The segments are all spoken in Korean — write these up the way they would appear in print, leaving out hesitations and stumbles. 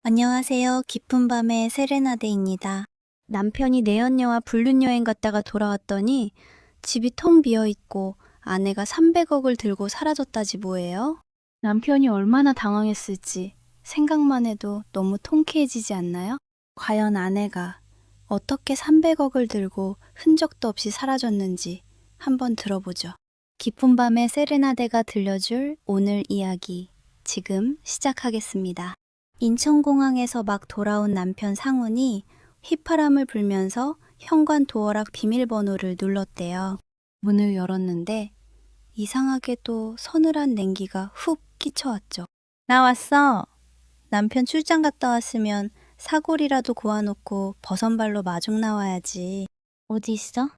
안녕하세요. 깊은 밤의 세레나데입니다. 남편이 내연녀와 불륜여행 갔다가 돌아왔더니 집이 텅 비어 있고 아내가 300억을 들고 사라졌다지 뭐예요? 남편이 얼마나 당황했을지 생각만 해도 너무 통쾌해지지 않나요? 과연 아내가 어떻게 300억을 들고 흔적도 없이 사라졌는지 한번 들어보죠. 깊은 밤의 세레나데가 들려줄 오늘 이야기 지금 시작하겠습니다. 인천공항에서 막 돌아온 남편 상훈이 휘파람을 불면서 현관 도어락 비밀번호를 눌렀대요. 문을 열었는데 이상하게도 서늘한 냉기가 훅 끼쳐왔죠. 나 왔어. 남편 출장 갔다 왔으면 사골이라도 고아놓고 버선발로 마중 나와야지. 어디 있어?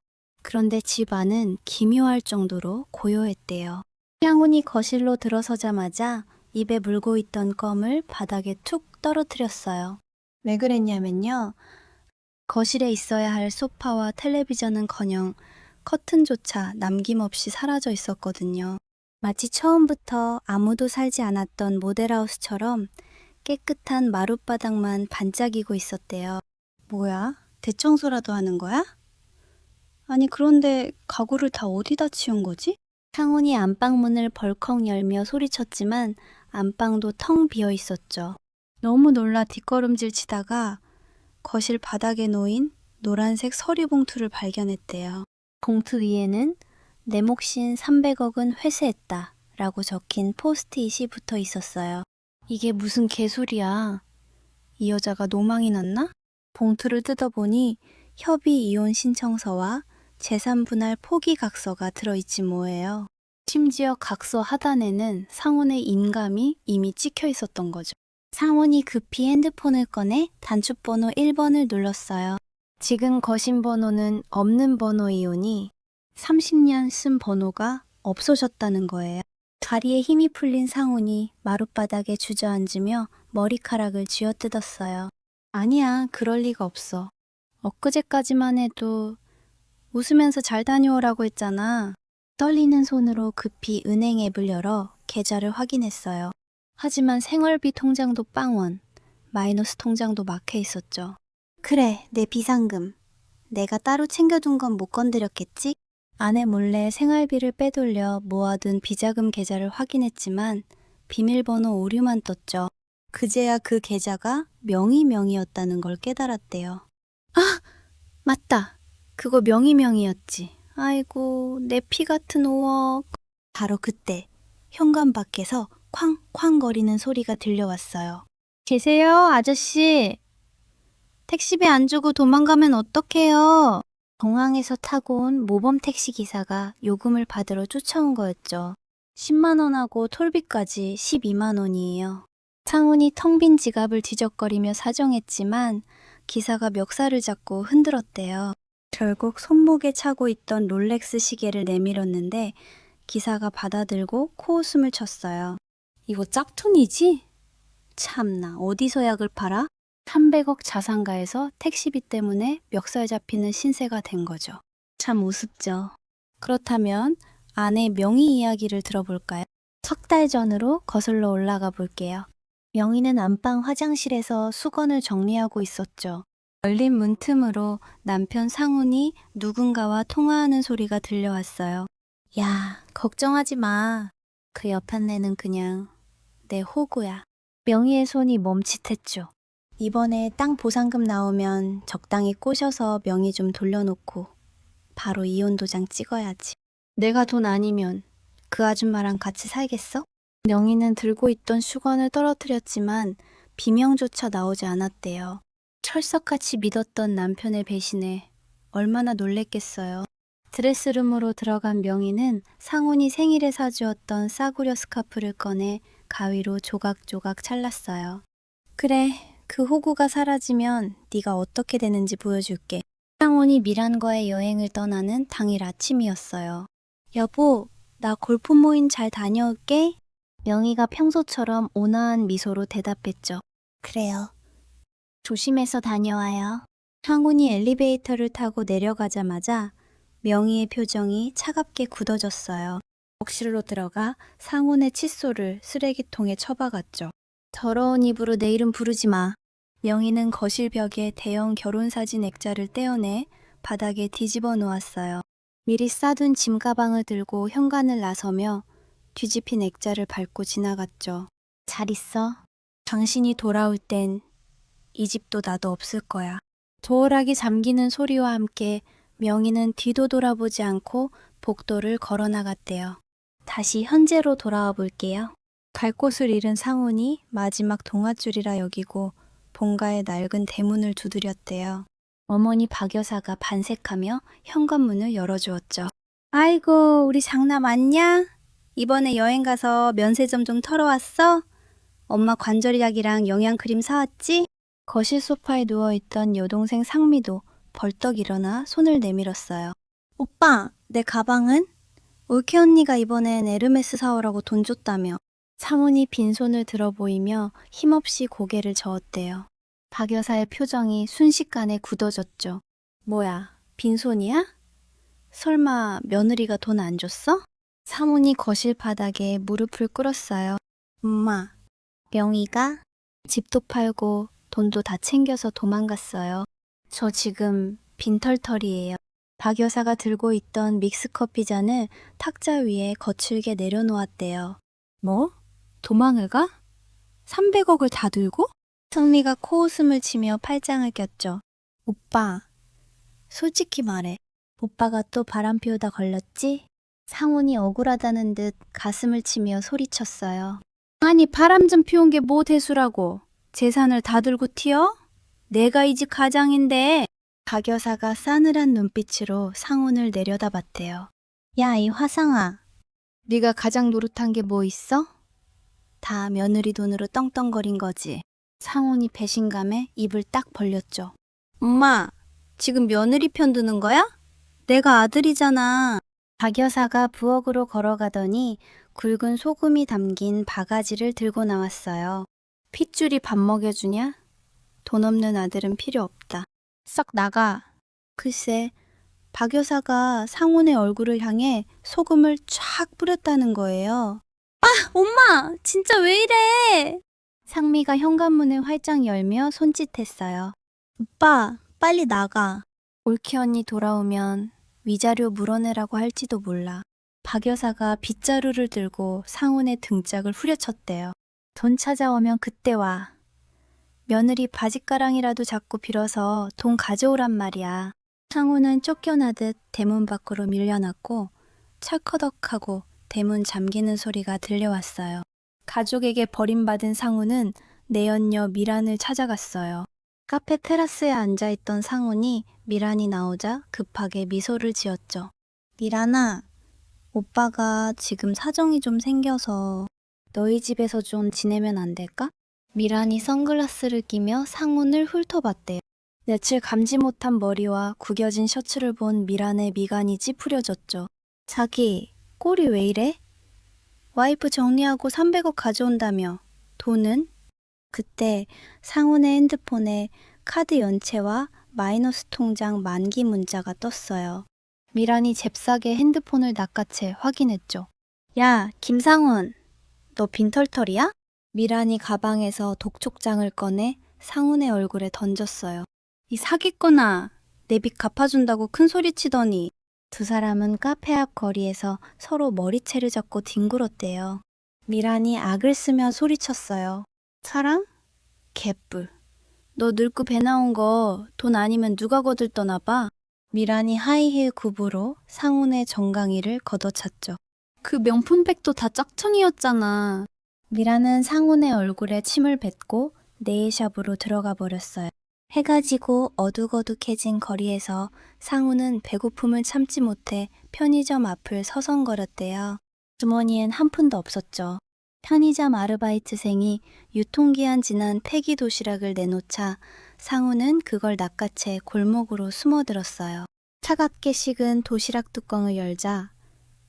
그런데 집 안은 기묘할 정도로 고요했대요. 상훈이 거실로 들어서자마자 입에 물고 있던 껌을 바닥에 툭 떨어뜨렸어요. 왜 그랬냐면요. 거실에 있어야 할 소파와 텔레비전은커녕 커튼조차 남김없이 사라져 있었거든요. 마치 처음부터 아무도 살지 않았던 모델하우스처럼 깨끗한 마룻바닥만 반짝이고 있었대요. 뭐야? 대청소라도 하는 거야? 아니 그런데 가구를 다 어디다 치운 거지? 상훈이 안방문을 벌컥 열며 소리쳤지만 안방도 텅 비어 있었죠. 너무 놀라 뒷걸음질 치다가 거실 바닥에 놓인 노란색 서류 봉투를 발견했대요. 봉투 위에는 내 몫인 300억은 회수했다 라고 적힌 포스트잇이 붙어 있었어요. 이게 무슨 개소리야. 이 여자가 노망이 났나? 봉투를 뜯어보니 협의 이혼 신청서와 재산 분할 포기 각서가 들어있지 뭐예요. 심지어 각서 하단에는 상훈의 인감이 이미 찍혀 있었던 거죠. 상훈이 급히 핸드폰을 꺼내 단축번호 1번을 눌렀어요. 지금 거신 번호는 없는 번호이오니 30년 쓴 번호가 없어졌다는 거예요. 다리에 힘이 풀린 상훈이 마룻바닥에 주저앉으며 머리카락을 쥐어뜯었어요. 아니야, 그럴 리가 없어. 엊그제까지만 해도 웃으면서 잘 다녀오라고 했잖아. 떨리는 손으로 급히 은행 앱을 열어 계좌를 확인했어요. 하지만 생활비 통장도 빵원, 마이너스 통장도 막혀 있었죠. 그래, 내 비상금. 내가 따로 챙겨둔 건 못 건드렸겠지? 아내 몰래 생활비를 빼돌려 모아둔 비자금 계좌를 확인했지만 비밀번호 오류만 떴죠. 그제야 그 계좌가 명의명이었다는 걸 깨달았대요. 아! 맞다. 그거 명의명이었지. 아이고, 내 피 같은 5억. 바로 그때 현관 밖에서 쾅쾅 거리는 소리가 들려왔어요. 계세요, 아저씨? 택시비 안 주고 도망가면 어떡해요? 공항에서 타고 온 모범 택시 기사가 요금을 받으러 쫓아온 거였죠. 10만 원하고 톨비까지 12만 원이에요. 상훈이 텅 빈 지갑을 뒤적거리며 사정했지만 기사가 멱살을 잡고 흔들었대요. 결국 손목에 차고 있던 롤렉스 시계를 내밀었는데 기사가 받아들고 코웃음을 쳤어요. 이거 짝퉁이지? 참나, 어디서 약을 팔아? 300억 자산가에서 택시비 때문에 멱살 잡히는 신세가 된 거죠. 참 우습죠. 그렇다면 아내 명의 이야기를 들어볼까요? 석 달 전으로 거슬러 올라가 볼게요. 명희는 안방 화장실에서 수건을 정리하고 있었죠. 열린 문틈으로 남편 상훈이 누군가와 통화하는 소리가 들려왔어요. 야, 걱정하지 마. 그 옆한내는 그냥 내 호구야. 명희의 손이 멈칫했죠. 이번에 땅 보상금 나오면 적당히 꼬셔서 명의 좀 돌려놓고 바로 이혼 도장 찍어야지. 내가 돈 아니면 그 아줌마랑 같이 살겠어? 명희는 들고 있던 수건을 떨어뜨렸지만 비명조차 나오지 않았대요. 철석같이 믿었던 남편의 배신에 얼마나 놀랬겠어요. 드레스룸으로 들어간 명희는 상훈이 생일에 사주었던 싸구려 스카프를 꺼내 가위로 조각조각 잘랐어요. 그래, 그 호구가 사라지면 네가 어떻게 되는지 보여줄게. 상훈이 미란과의 여행을 떠나는 당일 아침이었어요. 여보, 나 골프 모임 잘 다녀올게. 명희가 평소처럼 온화한 미소로 대답했죠. 그래요. 조심해서 다녀와요. 상훈이 엘리베이터를 타고 내려가자마자 명희의 표정이 차갑게 굳어졌어요. 욕실로 들어가 상훈의 칫솔을 쓰레기통에 처박았죠. 더러운 입으로 내 이름 부르지 마. 명희는 거실 벽에 대형 결혼사진 액자를 떼어내 바닥에 뒤집어 놓았어요. 미리 싸둔 짐 가방을 들고 현관을 나서며 뒤집힌 액자를 밟고 지나갔죠. 잘 있어. 당신이 돌아올 땐 이 집도 나도 없을 거야. 도어락이 잠기는 소리와 함께 명희는 뒤도 돌아보지 않고 복도를 걸어 나갔대요. 다시 현재로 돌아와 볼게요. 갈 곳을 잃은 상훈이 마지막 동아줄이라 여기고 본가의 낡은 대문을 두드렸대요. 어머니 박 여사가 반색하며 현관문을 열어주었죠. 아이고, 우리 장남 왔냐? 이번에 여행 가서 면세점 좀 털어왔어? 엄마 관절약이랑 영양크림 사왔지? 거실 소파에 누워있던 여동생 상미도 벌떡 일어나 손을 내밀었어요. 오빠, 내 가방은? 올케 언니가 이번엔 에르메스 사오라고 돈 줬다며. 상훈이 빈손을 들어 보이며 힘없이 고개를 저었대요. 박 여사의 표정이 순식간에 굳어졌죠. 뭐야, 빈손이야? 설마 며느리가 돈 안 줬어? 상훈이 거실 바닥에 무릎을 꿇었어요. 엄마, 명희가 집도 팔고 돈도 다 챙겨서 도망갔어요. 저 지금 빈털털이에요. 박 여사가 들고 있던 믹스커피 잔을 탁자 위에 거칠게 내려놓았대요. 뭐? 도망을 가? 300억을 다 들고? 성미가 코웃음을 치며 팔짱을 꼈죠. 오빠, 솔직히 말해. 오빠가 또 바람 피우다 걸렸지? 상훈이 억울하다는 듯 가슴을 치며 소리쳤어요. 아니, 바람 좀 피운 게 뭐 대수라고. 재산을 다 들고 튀어? 내가 이 집 가장인데. 박 여사가 싸늘한 눈빛으로 상훈을 내려다봤대요. 야, 이 화상아. 네가 가장 노릇한 게 뭐 있어? 다 며느리 돈으로 떵떵거린 거지. 상훈이 배신감에 입을 딱 벌렸죠. 엄마, 지금 며느리 편 드는 거야? 내가 아들이잖아. 박 여사가 부엌으로 걸어가더니 굵은 소금이 담긴 바가지를 들고 나왔어요. 핏줄이 밥 먹여주냐? 돈 없는 아들은 필요 없다. 썩 나가. 글쎄, 박 여사가 상훈의 얼굴을 향해 소금을 쫙 뿌렸다는 거예요. 아, 엄마! 진짜 왜 이래! 상미가 현관문을 활짝 열며 손짓했어요. 오빠, 빨리 나가. 올케 언니 돌아오면 위자료 물어내라고 할지도 몰라. 박 여사가 빗자루를 들고 상훈의 등짝을 후려쳤대요. 돈 찾아오면 그때 와. 며느리 바짓가랑이라도 잡고 빌어서 돈 가져오란 말이야. 상훈은 쫓겨나듯 대문 밖으로 밀려났고 철커덕하고 대문 잠기는 소리가 들려왔어요. 가족에게 버림받은 상훈은 내연녀 미란을 찾아갔어요. 카페 테라스에 앉아있던 상훈이 미란이 나오자 급하게 미소를 지었죠. 미란아, 오빠가 지금 사정이 좀 생겨서 너희 집에서 좀 지내면 안 될까? 미란이 선글라스를 끼며 상훈을 훑어봤대요. 며칠 감지 못한 머리와 구겨진 셔츠를 본 미란의 미간이 찌푸려졌죠. 자기, 꼴이 왜 이래? 와이프 정리하고 300억 가져온다며. 돈은? 그때 상훈의 핸드폰에 카드 연체와 마이너스 통장 만기 문자가 떴어요. 미란이 잽싸게 핸드폰을 낚아채 확인했죠. 야, 김상훈, 너 빈털털이야? 미란이 가방에서 독촉장을 꺼내 상훈의 얼굴에 던졌어요. 이 사기꾼아, 내 빚 갚아준다고 큰 소리 치더니. 두 사람은 카페 앞 거리에서 서로 머리채를 잡고 뒹굴었대요. 미란이 악을 쓰며 소리쳤어요. 사랑? 개뿔. 너 늙고 배 나온 거 돈 아니면 누가 거들 떠나 봐. 미란이 하이힐 굽으로 상훈의 정강이를 걷어찼죠. 그 명품백도 다 짝퉁이었잖아. 미란은 상훈의 얼굴에 침을 뱉고 네일샵으로 들어가 버렸어요. 해가 지고 어둑어둑해진 거리에서 상훈은 배고픔을 참지 못해 편의점 앞을 서성거렸대요. 주머니엔 한 푼도 없었죠. 편의점 아르바이트생이 유통기한 지난 폐기 도시락을 내놓자 상훈은 그걸 낚아채 골목으로 숨어들었어요. 차갑게 식은 도시락 뚜껑을 열자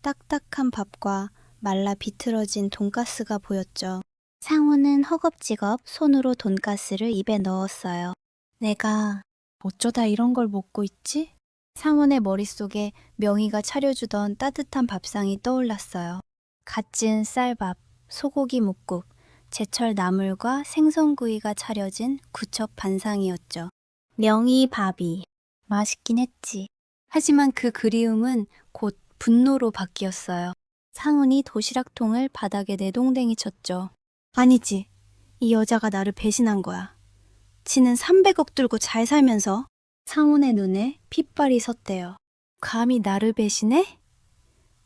딱딱한 밥과 말라 비틀어진 돈가스가 보였죠. 상훈은 허겁지겁 손으로 돈가스를 입에 넣었어요. 내가 어쩌다 이런 걸 먹고 있지? 상훈의 머릿속에 명희가 차려주던 따뜻한 밥상이 떠올랐어요. 갓 지은 쌀밥, 소고기 뭇국, 제철 나물과 생선구이가 차려진 구척 반상이었죠. 명이 밥이 맛있긴 했지. 하지만 그 그리움은 곧 분노로 바뀌었어요. 상훈이 도시락통을 바닥에 내동댕이 쳤죠. 아니지. 이 여자가 나를 배신한 거야. 지는 300억 들고 잘 살면서. 상훈의 눈에 핏발이 섰대요. 감히 나를 배신해?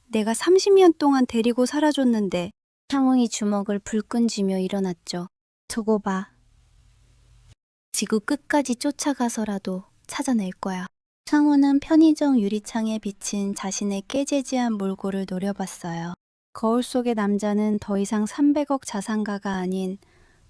내가 30년 동안 데리고 살아줬는데. 상훈이 주먹을 불끈 쥐며 일어났죠. 저거 봐. 지구 끝까지 쫓아가서라도 찾아낼 거야. 상훈은 편의점 유리창에 비친 자신의 깨재지한 몰골을 노려봤어요. 거울 속의 남자는 더 이상 300억 자산가가 아닌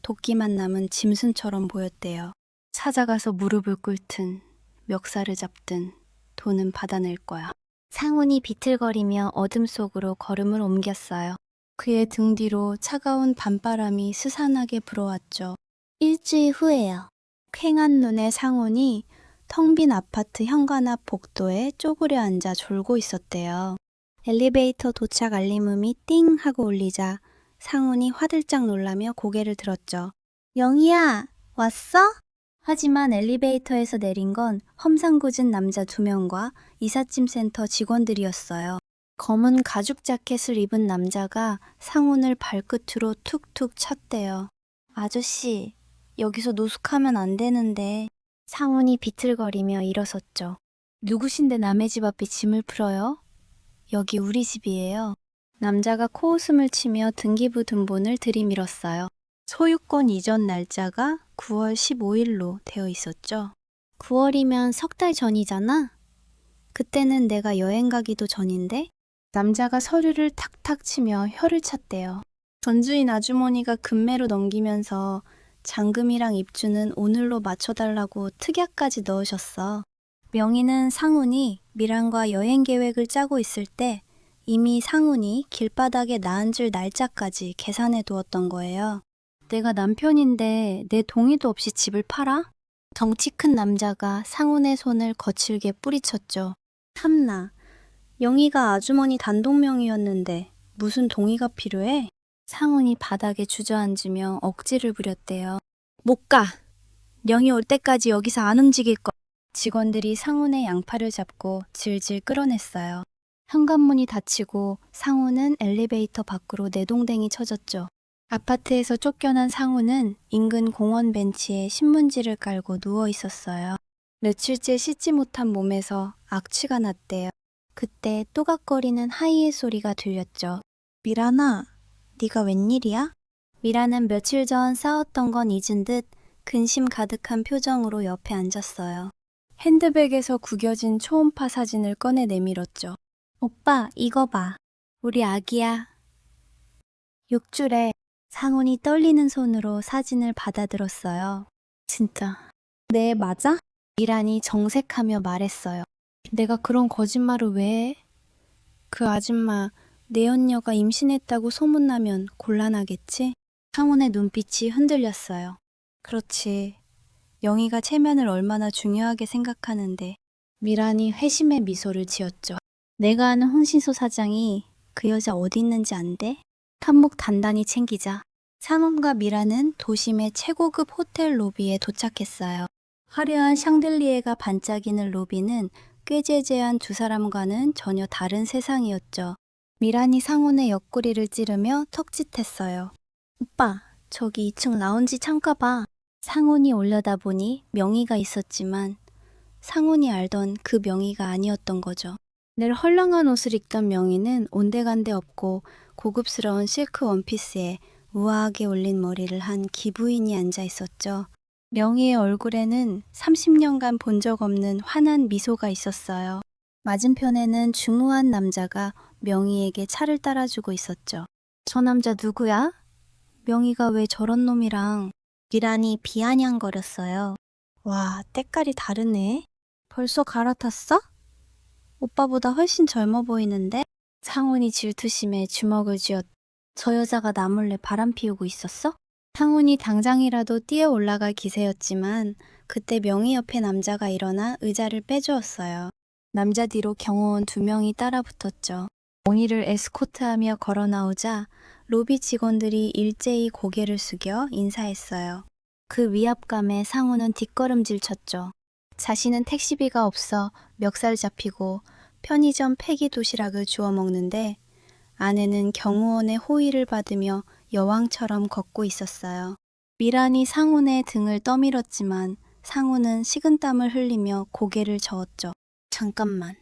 도끼만 남은 짐승처럼 보였대요. 찾아가서 무릎을 꿇든 멱살을 잡든 돈은 받아낼 거야. 상훈이 비틀거리며 어둠 속으로 걸음을 옮겼어요. 그의 등 뒤로 차가운 밤바람이 스산하게 불어왔죠. 일주일 후에요. 퀭한 눈의 상훈이 텅 빈 아파트 현관 앞 복도에 쪼그려 앉아 졸고 있었대요. 엘리베이터 도착 알림음이 띵 하고 울리자 상훈이 화들짝 놀라며 고개를 들었죠. 영희야, 왔어? 하지만 엘리베이터에서 내린 건 험상궂은 남자 2명과 이삿짐센터 직원들이었어요. 검은 가죽 자켓을 입은 남자가 상훈을 발끝으로 툭툭 쳤대요. 아저씨, 여기서 노숙하면 안 되는데. 상훈이 비틀거리며 일어섰죠. 누구신데 남의 집 앞에 짐을 풀어요? 여기 우리 집이에요. 남자가 코웃음을 치며 등기부 등본을 들이밀었어요. 소유권 이전 날짜가 9월 15일로 되어 있었죠. 9월이면 3달 전이잖아? 그때는 내가 여행 가기도 전인데? 남자가 서류를 탁탁 치며 혀를 찼대요. 전주인 아주머니가 금매로 넘기면서 잔금이랑 입주는 오늘로 맞춰달라고 특약까지 넣으셨어. 명의는 상훈이 미란과 여행 계획을 짜고 있을 때 이미 상훈이 길바닥에 나앉을 날짜까지 계산해 두었던 거예요. 내가 남편인데 내 동의도 없이 집을 팔아? 덩치 큰 남자가 상훈의 손을 거칠게 뿌리쳤죠. 참나, 영희가 아주머니 단독명의였는데 무슨 동의가 필요해? 상훈이 바닥에 주저앉으며 억지를 부렸대요. 못 가. 영희 올 때까지 여기서 안 움직일 거. 직원들이 상훈의 양팔을 잡고 질질 끌어냈어요. 현관문이 닫히고 상훈은 엘리베이터 밖으로 내동댕이 쳐졌죠. 아파트에서 쫓겨난 상훈은 인근 공원 벤치에 신문지를 깔고 누워 있었어요. 며칠째 씻지 못한 몸에서 악취가 났대요. 그때 또각거리는 하이의 소리가 들렸죠. 미란아, 네가 웬일이야? 미란은 며칠 전 싸웠던 건 잊은 듯 근심 가득한 표정으로 옆에 앉았어요. 핸드백에서 구겨진 초음파 사진을 꺼내 내밀었죠. 오빠, 이거 봐. 우리 아기야. 6줄에 상훈이 떨리는 손으로 사진을 받아들었어요. 진짜. 네, 맞아? 미란이 정색하며 말했어요. 내가 그런 거짓말을 왜 해? 그 아줌마 내연녀가 임신했다고 소문나면 곤란하겠지? 상훈의 눈빛이 흔들렸어요. 그렇지. 영희가 체면을 얼마나 중요하게 생각하는데. 미란이 회심의 미소를 지었죠. 내가 아는 홍신소 사장이 그 여자 어디 있는지 안 돼? 한몫 단단히 챙기자. 상훈과 미란은 도심의 최고급 호텔 로비에 도착했어요. 화려한 샹들리에가 반짝이는 로비는 꾀죄죄한 두 사람과는 전혀 다른 세상이었죠. 미란이 상훈의 옆구리를 찌르며 턱짓했어요. 오빠, 저기 2층 라운지 창가 봐. 상훈이 올려다보니 명의가 있었지만 상훈이 알던 그 명의가 아니었던 거죠. 늘 헐렁한 옷을 입던 명의는 온데간데 없고 고급스러운 실크 원피스에 우아하게 올린 머리를 한 기부인이 앉아 있었죠. 명희의 얼굴에는 30년간 본 적 없는 환한 미소가 있었어요. 맞은편에는 중후한 남자가 명희에게 차를 따라주고 있었죠. 저 남자 누구야? 명희가 왜 저런 놈이랑. 미란이 비아냥거렸어요. 와, 때깔이 다르네. 벌써 갈아탔어? 오빠보다 훨씬 젊어 보이는데? 상훈이 질투심에 주먹을 쥐었. 저 여자가 나 몰래 바람 피우고 있었어? 상훈이 당장이라도 뛰어 올라갈 기세였지만 그때 명희 옆에 남자가 일어나 의자를 빼주었어요. 남자 뒤로 경호원 2명이 따라 붙었죠. 명희를 에스코트하며 걸어 나오자 로비 직원들이 일제히 고개를 숙여 인사했어요. 그 위압감에 상우는 뒷걸음질 쳤죠. 자신은 택시비가 없어 멱살 잡히고 편의점 폐기 도시락을 주워 먹는데 아내는 경호원의 호의를 받으며 여왕처럼 걷고 있었어요. 미란이 상훈의 등을 떠밀었지만 상훈은 식은땀을 흘리며 고개를 저었죠. 잠깐만.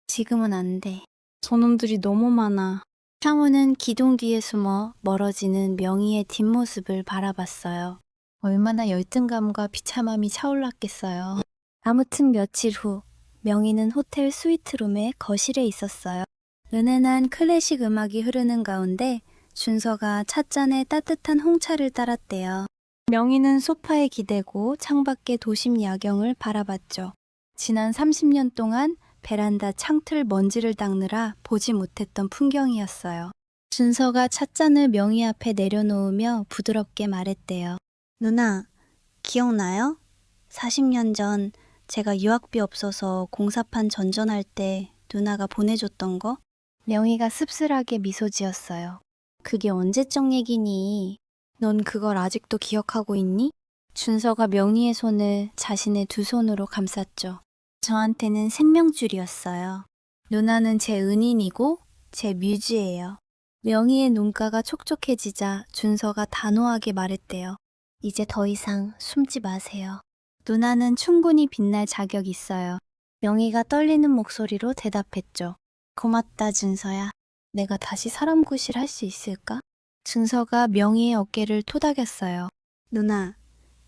지금은 안 돼. 저놈들이 너무 많아. 상훈은 기둥 뒤에 숨어 멀어지는 명희의 뒷모습을 바라봤어요. 얼마나 열등감과 비참함이 차올랐겠어요. 아무튼 며칠 후 명희는 호텔 스위트룸의 거실에 있었어요. 은은한 클래식 음악이 흐르는 가운데 준서가 찻잔에 따뜻한 홍차를 따랐대요. 명희는 소파에 기대고 창밖의 도심 야경을 바라봤죠. 지난 30년 동안 베란다 창틀 먼지를 닦느라 보지 못했던 풍경이었어요. 준서가 찻잔을 명희 앞에 내려놓으며 부드럽게 말했대요. 누나, 기억나요? 40년 전 제가 유학비 없어서 공사판 전전할 때 누나가 보내줬던 거? 명희가 씁쓸하게 미소 지었어요. 그게 언제적 얘기니? 넌 그걸 아직도 기억하고 있니? 준서가 명희의 손을 자신의 두 손으로 감쌌죠. 저한테는 생명줄이었어요. 누나는 제 은인이고 제 뮤즈예요. 명희의 눈가가 촉촉해지자 준서가 단호하게 말했대요. 이제 더 이상 숨지 마세요. 누나는 충분히 빛날 자격 있어요. 명희가 떨리는 목소리로 대답했죠. 고맙다, 준서야. 내가 다시 사람 구실 할 수 있을까? 준서가 명희의 어깨를 토닥였어요. 누나,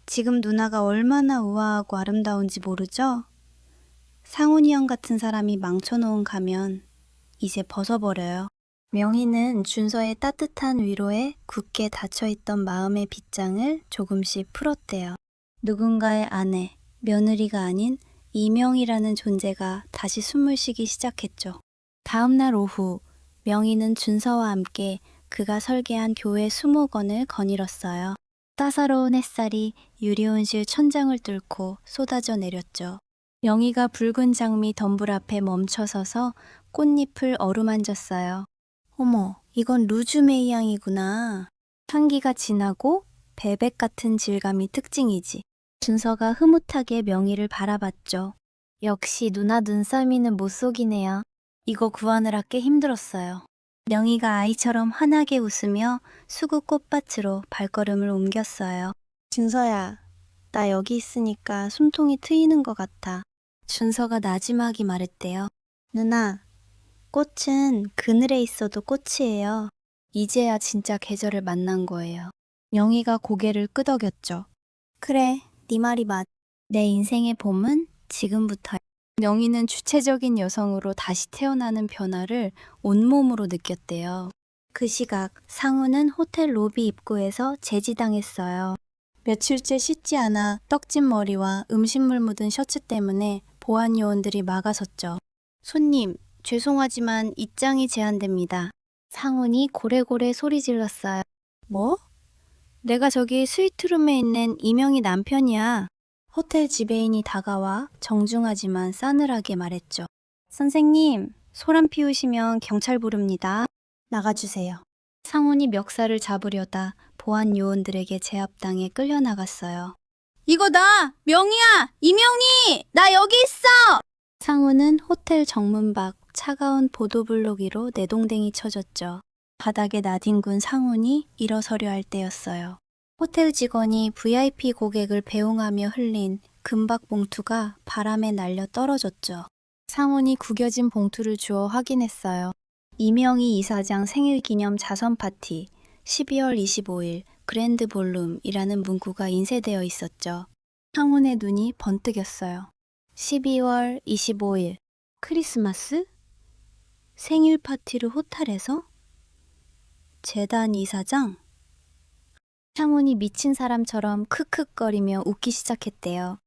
지금 누나가 얼마나 우아하고 아름다운지 모르죠? 상훈이 형 같은 사람이 망쳐놓은 가면 이제 벗어버려요. 명희는 준서의 따뜻한 위로에 굳게 닫혀있던 마음의 빗장을 조금씩 풀었대요. 누군가의 아내, 며느리가 아닌 이명이라는 존재가 다시 숨을 쉬기 시작했죠. 다음 날 오후, 명희는 준서와 함께 그가 설계한 교회 수목원을 거닐었어요. 따사로운 햇살이 유리온실 천장을 뚫고 쏟아져 내렸죠. 명희가 붉은 장미 덤불 앞에 멈춰서서 꽃잎을 어루만졌어요. 어머, 이건 루즈메이향이구나. 향기가 진하고 벨벳 같은 질감이 특징이지. 준서가 흐뭇하게 명희를 바라봤죠. 역시 누나 눈썰미는 못 속이네요. 이거 구하느라 꽤 힘들었어요. 명희가 아이처럼 환하게 웃으며 수국 꽃밭으로 발걸음을 옮겼어요. 준서야, 나 여기 있으니까 숨통이 트이는 것 같아. 준서가 나지막이 말했대요. 누나, 꽃은 그늘에 있어도 꽃이에요. 이제야 진짜 계절을 만난 거예요. 명희가 고개를 끄덕였죠. 그래, 네 말이 맞. 내 인생의 봄은 지금부터야. 명희는 주체적인 여성으로 다시 태어나는 변화를 온몸으로 느꼈대요. 그 시각 상우는 호텔 로비 입구에서 제지당했어요. 며칠째 씻지 않아 떡진 머리와 음식물 묻은 셔츠 때문에 보안 요원들이 막아섰죠. 손님, 죄송하지만 입장이 제한됩니다. 상훈이 고래고래 소리 질렀어요. 뭐? 내가 저기 스위트룸에 있는 이명희 남편이야. 호텔 지배인이 다가와 정중하지만 싸늘하게 말했죠. 선생님, 소란 피우시면 경찰 부릅니다. 나가주세요. 상훈이 멱살을 잡으려다 보안 요원들에게 제압당해 끌려나갔어요. 이거 나! 명희야! 이명희! 나 여기 있어! 상훈은 호텔 정문 밖 차가운 보도블록 위로 내동댕이 쳐졌죠. 바닥에 나뒹군 상훈이 일어서려 할 때였어요. 호텔 직원이 VIP 고객을 배웅하며 흘린 금박 봉투가 바람에 날려 떨어졌죠. 상훈이 구겨진 봉투를 주워 확인했어요. 이명희 이사장 생일 기념 자선 파티 12월 25일 그랜드 볼룸이라는 문구가 인쇄되어 있었죠. 상훈의 눈이 번뜩였어요. 12월 25일 크리스마스? 생일 파티를 호텔에서? 재단 이사장? 상훈이 미친 사람처럼 크크거리며 웃기 시작했대요.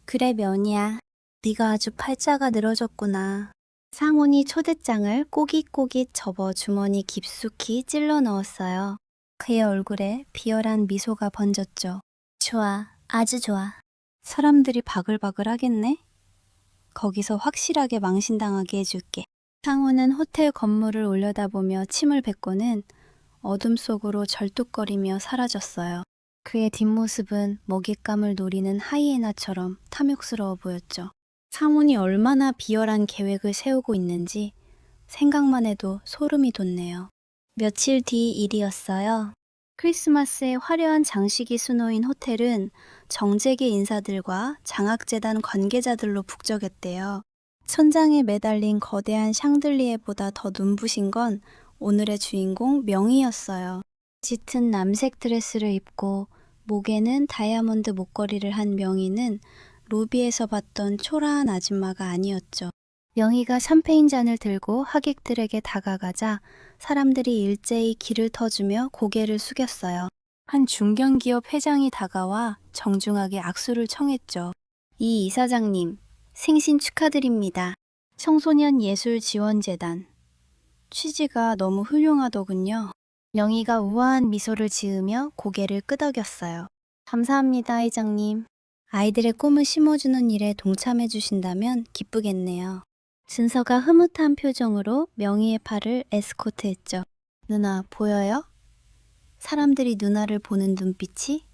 그래 면이야. 네가 아주 팔자가 늘어졌구나. 상훈이 초대장을 꼬깃꼬깃 접어 주머니 깊숙이 찔러 넣었어요. 그의 얼굴에 비열한 미소가 번졌죠. 좋아, 아주 좋아. 사람들이 바글바글 하겠네? 거기서 확실하게 망신당하게 해줄게. 상훈은 호텔 건물을 올려다보며 침을 뱉고는 어둠 속으로 절뚝거리며 사라졌어요. 그의 뒷모습은 먹잇감을 노리는 하이에나처럼 탐욕스러워 보였죠. 상훈이 얼마나 비열한 계획을 세우고 있는지 생각만 해도 소름이 돋네요. 며칠 뒤 일이었어요. 크리스마스에 화려한 장식이 수놓인 호텔은 정재계 인사들과 장학재단 관계자들로 북적였대요. 천장에 매달린 거대한 샹들리에보다 더 눈부신 건 오늘의 주인공 명희였어요. 짙은 남색 드레스를 입고 목에는 다이아몬드 목걸이를 한 명희는 로비에서 봤던 초라한 아줌마가 아니었죠. 명희가 샴페인 잔을 들고 하객들에게 다가가자 사람들이 일제히 길을 터주며 고개를 숙였어요. 한 중견기업 회장이 다가와 정중하게 악수를 청했죠. 이 이사장님, 생신 축하드립니다. 청소년 예술 지원재단. 취지가 너무 훌륭하더군요. 명희가 우아한 미소를 지으며 고개를 끄덕였어요. 감사합니다, 회장님. 아이들의 꿈을 심어주는 일에 동참해 주신다면 기쁘겠네요. 준서가 흐뭇한 표정으로 명희의 팔을 에스코트했죠. 누나, 보여요? 사람들이 누나를 보는 눈빛이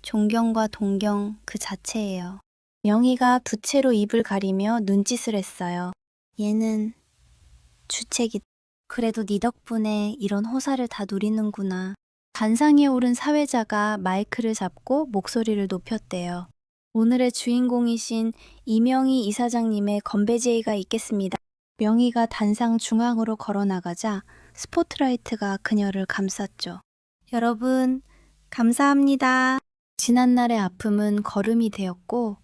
존경과 동경 그 자체예요. 명희가 부채로 입을 가리며 눈짓을 했어요. 얘는 주책이. 그래도 네 덕분에 이런 호사를 다 누리는구나. 단상에 오른 사회자가 마이크를 잡고 목소리를 높였대요. 오늘의 주인공이신 이명희 이사장님의 건배 제의가 있겠습니다. 명희가 단상 중앙으로 걸어나가자 스포트라이트가 그녀를 감쌌죠. 여러분, 감사합니다. 지난날의 아픔은 걸음이 되었고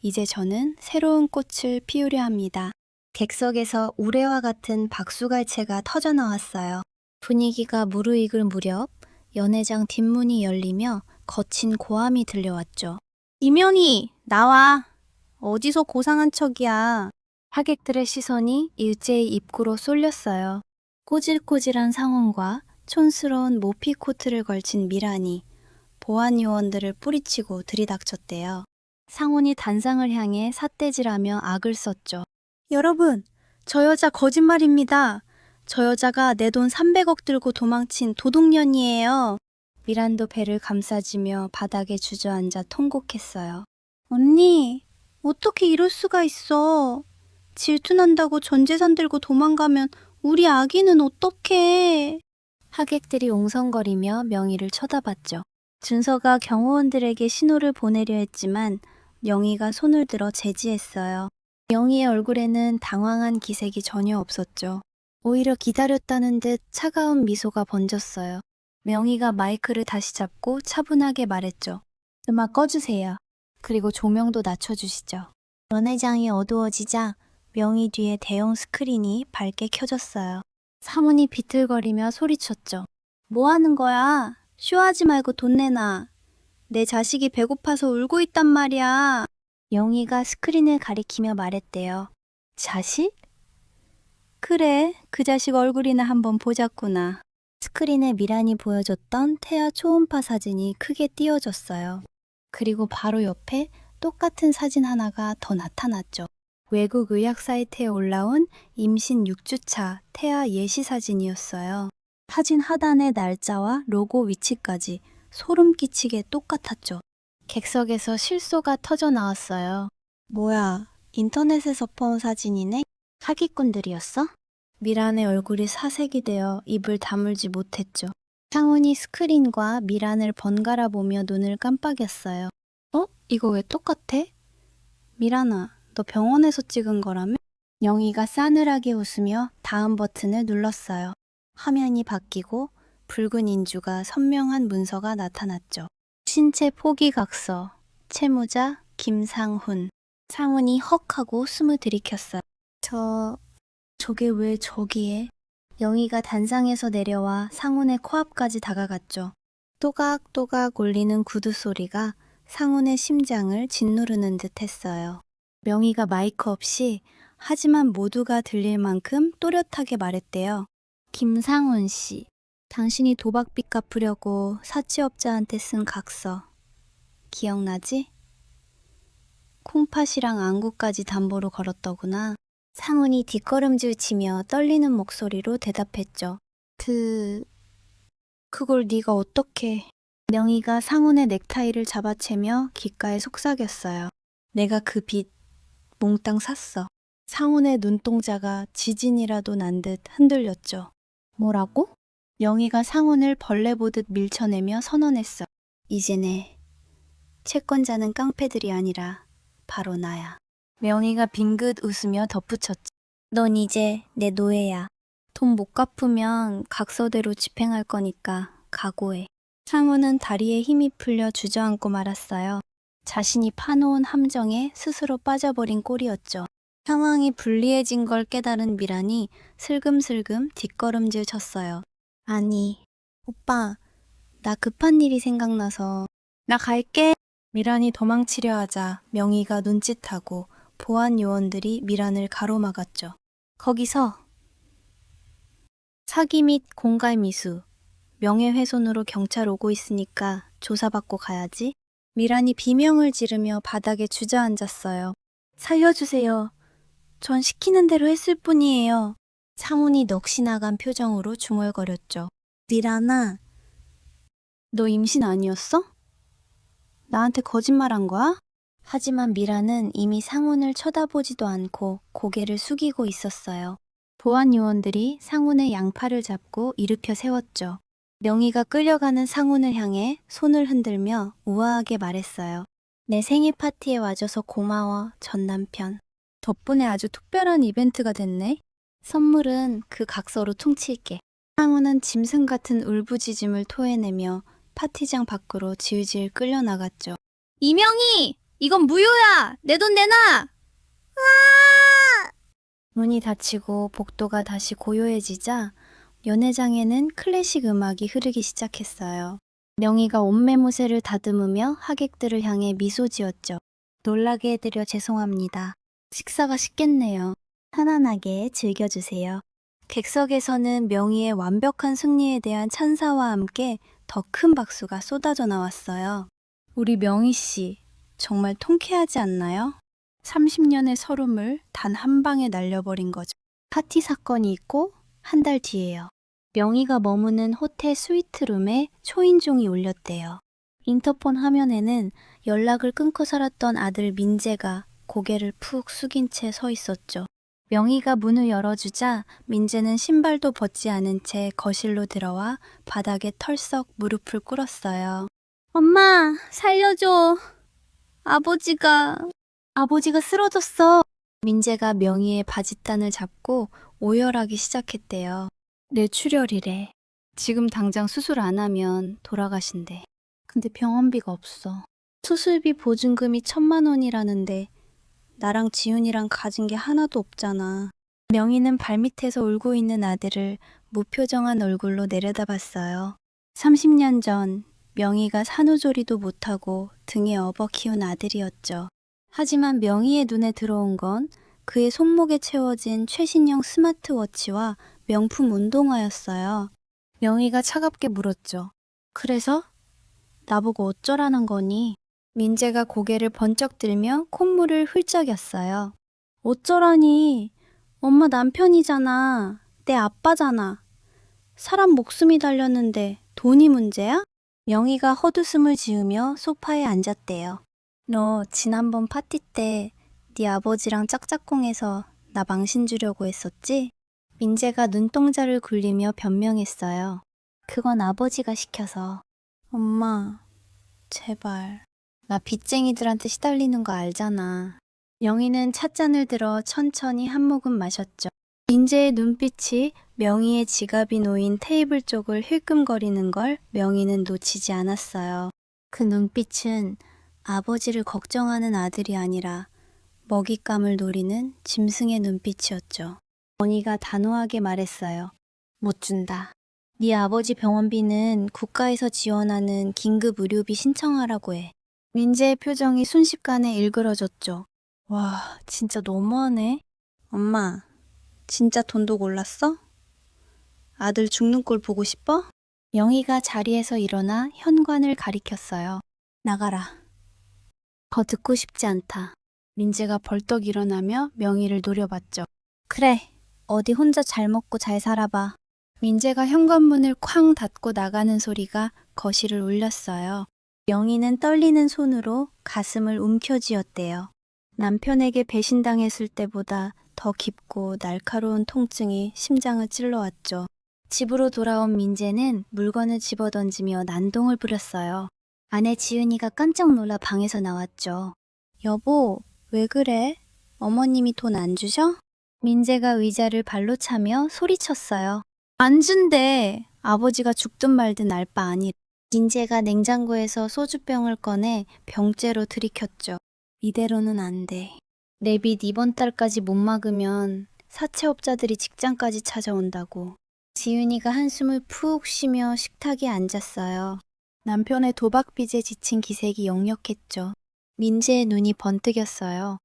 이제 저는 새로운 꽃을 피우려 합니다. 객석에서 우레와 같은 박수갈채가 터져나왔어요. 분위기가 무르익을 무렵 연회장 뒷문이 열리며 거친 고함이 들려왔죠. 이명희, 나와. 어디서 고상한 척이야. 하객들의 시선이 일제히 입구로 쏠렸어요. 꼬질꼬질한 상원과 촌스러운 모피 코트를 걸친 미란이 보안 요원들을 뿌리치고 들이닥쳤대요. 상훈이 단상을 향해 삿대질하며 악을 썼죠. 여러분, 저 여자 거짓말입니다. 저 여자가 내 돈 300억 들고 도망친 도둑년이에요. 미란도 배를 감싸지며 바닥에 주저앉아 통곡했어요. 언니, 어떻게 이럴 수가 있어. 질투난다고 전 재산 들고 도망가면 우리 아기는 어떡해. 하객들이 옹성거리며 명희를 쳐다봤죠. 준서가 경호원들에게 신호를 보내려 했지만 명희가 손을 들어 제지했어요. 명희의 얼굴에는 당황한 기색이 전혀 없었죠. 오히려 기다렸다는 듯 차가운 미소가 번졌어요. 명희가 마이크를 다시 잡고 차분하게 말했죠. 음악 꺼주세요. 그리고 조명도 낮춰주시죠. 연회장이 어두워지자 명희 뒤에 대형 스크린이 밝게 켜졌어요. 사문이 비틀거리며 소리쳤죠. 뭐 하는 거야? 쇼하지 말고 돈 내놔. 내 자식이 배고파서 울고 있단 말이야. 명희가 스크린을 가리키며 말했대요. 자식? 그래, 그 자식 얼굴이나 한번 보자꾸나. 스크린에 미란이 보여줬던 태아 초음파 사진이 크게 띄워졌어요. 그리고 바로 옆에 똑같은 사진 하나가 더 나타났죠. 외국 의학 사이트에 올라온 임신 6주차 태아 예시 사진이었어요. 사진 하단의 날짜와 로고 위치까지 소름 끼치게 똑같았죠. 객석에서 실소가 터져 나왔어요. 뭐야, 인터넷에서 본 사진이네? 사기꾼들이었어? 미란의 얼굴이 사색이 되어 입을 다물지 못했죠. 상훈이 스크린과 미란을 번갈아 보며 눈을 깜빡였어요. 이거 왜 똑같아? 미란아, 너 병원에서 찍은 거라며? 영희가 싸늘하게 웃으며 다음 버튼을 눌렀어요. 화면이 바뀌고 붉은 인주가 선명한 문서가 나타났죠. 신체 포기각서, 채무자 김상훈. 상훈이 헉하고 숨을 들이켰어요. 저게 왜 저기에? 영희가 단상에서 내려와 상훈의 코앞까지 다가갔죠. 또각또각 울리는 구두 소리가 상훈의 심장을 짓누르는 듯 했어요. 명희가 마이크 없이 하지만 모두가 들릴 만큼 또렷하게 말했대요. 김상훈 씨, 당신이 도박빚 갚으려고 사치업자한테 쓴 각서 기억나지? 콩팥이랑 안구까지 담보로 걸었더구나. 상훈이 뒷걸음질 치며 떨리는 목소리로 대답했죠. 그걸 네가 어떻게. 명희가 상훈의 넥타이를 잡아채며 귓가에 속삭였어요. 내가 그 빚 몽땅 샀어. 상훈의 눈동자가 지진이라도 난 듯 흔들렸죠. 뭐라고? 명희가 상훈을 벌레 보듯 밀쳐내며 선언했어. 이제 내 채권자는 깡패들이 아니라 바로 나야. 명희가 빙긋 웃으며 덧붙였지. 넌 이제 내 노예야. 돈 못 갚으면 각서대로 집행할 거니까 각오해. 상훈은 다리에 힘이 풀려 주저앉고 말았어요. 자신이 파놓은 함정에 스스로 빠져버린 꼴이었죠. 상황이 불리해진 걸 깨달은 미란이 슬금슬금 뒷걸음질 쳤어요. 아니, 오빠, 나 급한 일이 생각나서. 나 갈게. 미란이 도망치려 하자 명희가 눈짓하고 보안 요원들이 미란을 가로막았죠. 거기서 사기 및 공갈 미수, 명예훼손으로 경찰 오고 있으니까 조사받고 가야지. 미란이 비명을 지르며 바닥에 주저앉았어요. 살려주세요. 전 시키는 대로 했을 뿐이에요. 상훈이 넋이 나간 표정으로 중얼거렸죠. 미란아, 너 임신 아니었어? 나한테 거짓말한 거야? 하지만 미란은 이미 상훈을 쳐다보지도 않고 고개를 숙이고 있었어요. 보안 요원들이 상훈의 양팔을 잡고 일으켜 세웠죠. 명희가 끌려가는 상훈을 향해 손을 흔들며 우아하게 말했어요. 내 생일 파티에 와줘서 고마워, 전 남편. 덕분에 아주 특별한 이벤트가 됐네. 선물은 그 각서로 퉁칠게. 상훈은 짐승 같은 울부짖음을 토해내며 파티장 밖으로 질질 끌려나갔죠. 이명희! 이건 무효야! 내 돈 내놔! 문이 닫히고 복도가 다시 고요해지자 연회장에는 클래식 음악이 흐르기 시작했어요. 명희가 옷매무새를 다듬으며 하객들을 향해 미소 지었죠. 놀라게 해드려 죄송합니다. 식사가 식겠네요. 편안하게 즐겨주세요. 객석에서는 명희의 완벽한 승리에 대한 찬사와 함께 더 큰 박수가 쏟아져 나왔어요. 우리 명희 씨, 정말 통쾌하지 않나요? 30년의 서름을 단 한 방에 날려버린 거죠. 파티 사건이 있고 한 달 뒤에요. 명희가 머무는 호텔 스위트룸에 초인종이 울렸대요. 인터폰 화면에는 연락을 끊고 살았던 아들 민재가 고개를 푹 숙인 채 서 있었죠. 명희가 문을 열어주자 민재는 신발도 벗지 않은 채 거실로 들어와 바닥에 털썩 무릎을 꿇었어요. 엄마, 살려줘. 아버지가 쓰러졌어. 민재가 명희의 바짓단을 잡고 오열하기 시작했대요. 뇌출혈이래. 지금 당장 수술 안 하면 돌아가신대. 근데 병원비가 없어. 수술비 보증금이 1,000만 원이라는데 나랑 지훈이랑 가진 게 하나도 없잖아. 명희는 발밑에서 울고 있는 아들을 무표정한 얼굴로 내려다봤어요. 30년 전 명희가 산후조리도 못하고 등에 업어 키운 아들이었죠. 하지만 명희의 눈에 들어온 건 그의 손목에 채워진 최신형 스마트워치와 명품 운동화였어요. 명희가 차갑게 물었죠. 그래서? 나보고 어쩌라는 거니? 민재가 고개를 번쩍 들며 콧물을 훌쩍였어요. 어쩌라니? 엄마 남편이잖아. 내 아빠잖아. 사람 목숨이 달렸는데 돈이 문제야? 명희가 헛웃음을 지으며 소파에 앉았대요. 너 지난번 파티 때 네 아버지랑 짝짝꿍해서 나 망신 주려고 했었지? 민재가 눈동자를 굴리며 변명했어요. 그건 아버지가 시켜서. 엄마, 제발. 나 빚쟁이들한테 시달리는 거 알잖아. 명희는 찻잔을 들어 천천히 한 모금 마셨죠. 민재의 눈빛이 명희의 지갑이 놓인 테이블 쪽을 힐끔거리는 걸 명희는 놓치지 않았어요. 그 눈빛은 아버지를 걱정하는 아들이 아니라 먹잇감을 노리는 짐승의 눈빛이었죠. 언니가 단호하게 말했어요. 못 준다. 네 아버지 병원비는 국가에서 지원하는 긴급 의료비 신청하라고 해. 민재의 표정이 순식간에 일그러졌죠. 와, 진짜 너무하네. 엄마, 진짜 돈도 골랐어? 아들 죽는 꼴 보고 싶어? 영희가 자리에서 일어나 현관을 가리켰어요. 나가라. 더 듣고 싶지 않다. 민재가 벌떡 일어나며 명희를 노려봤죠. 그래, 어디 혼자 잘 먹고 잘 살아봐. 민재가 현관문을 쾅 닫고 나가는 소리가 거실을 울렸어요. 명희는 떨리는 손으로 가슴을 움켜쥐었대요. 남편에게 배신당했을 때보다 더 깊고 날카로운 통증이 심장을 찔러왔죠. 집으로 돌아온 민재는 물건을 집어던지며 난동을 부렸어요. 아내 지은이가 깜짝 놀라 방에서 나왔죠. 여보, 왜 그래? 어머님이 돈 안 주셔? 민재가 의자를 발로 차며 소리쳤어요. 안 준대. 아버지가 죽든 말든 알 바 아니. 민재가 냉장고에서 소주병을 꺼내 병째로 들이켰죠. 이대로는 안 돼. 내 빚 이번 달까지 못 막으면 사채업자들이 직장까지 찾아온다고. 지은이가 한숨을 푹 쉬며 식탁에 앉았어요. 남편의 도박빚에 지친 기색이 역력했죠. 민재의 눈이 번뜩였어요.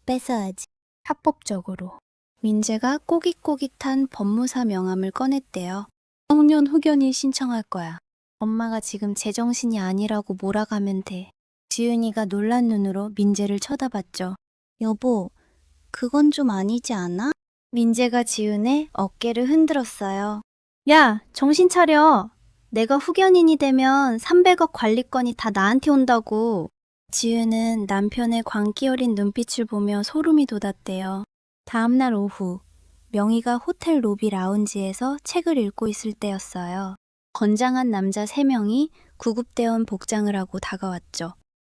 뺏어야지. 합법적으로. 민재가 꼬깃꼬깃한 법무사 명함을 꺼냈대요. 청년 후견인 신청할 거야. 엄마가 지금 제정신이 아니라고 몰아가면 돼. 지은이가 놀란 눈으로 민재를 쳐다봤죠. 여보, 그건 좀 아니지 않아? 민재가 지은의 어깨를 흔들었어요. 야, 정신 차려. 내가 후견인이 되면 300억 관리권이 다 나한테 온다고. 지은은 남편의 광기 어린 눈빛을 보며 소름이 돋았대요. 다음날 오후, 명희가 호텔 로비 라운지에서 책을 읽고 있을 때였어요. 건장한 남자 3명이 구급대원 복장을 하고 다가왔죠.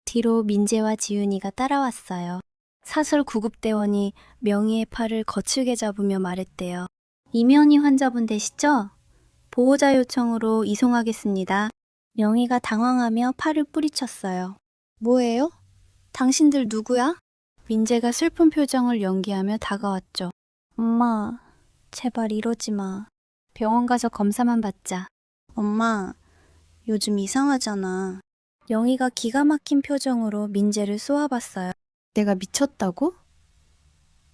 뒤로 민재와 지은이가 따라왔어요. 사설 구급대원이 명희의 팔을 거칠게 잡으며 말했대요. 이면희 환자분 되시죠? 보호자 요청으로 이송하겠습니다. 명희가 당황하며 팔을 뿌리쳤어요. 뭐예요? 당신들 누구야? 민재가 슬픈 표정을 연기하며 다가왔죠. 엄마, 제발 이러지 마. 병원 가서 검사만 받자. 엄마, 요즘 이상하잖아. 명희가 기가 막힌 표정으로 민재를 쏘아봤어요. 내가 미쳤다고?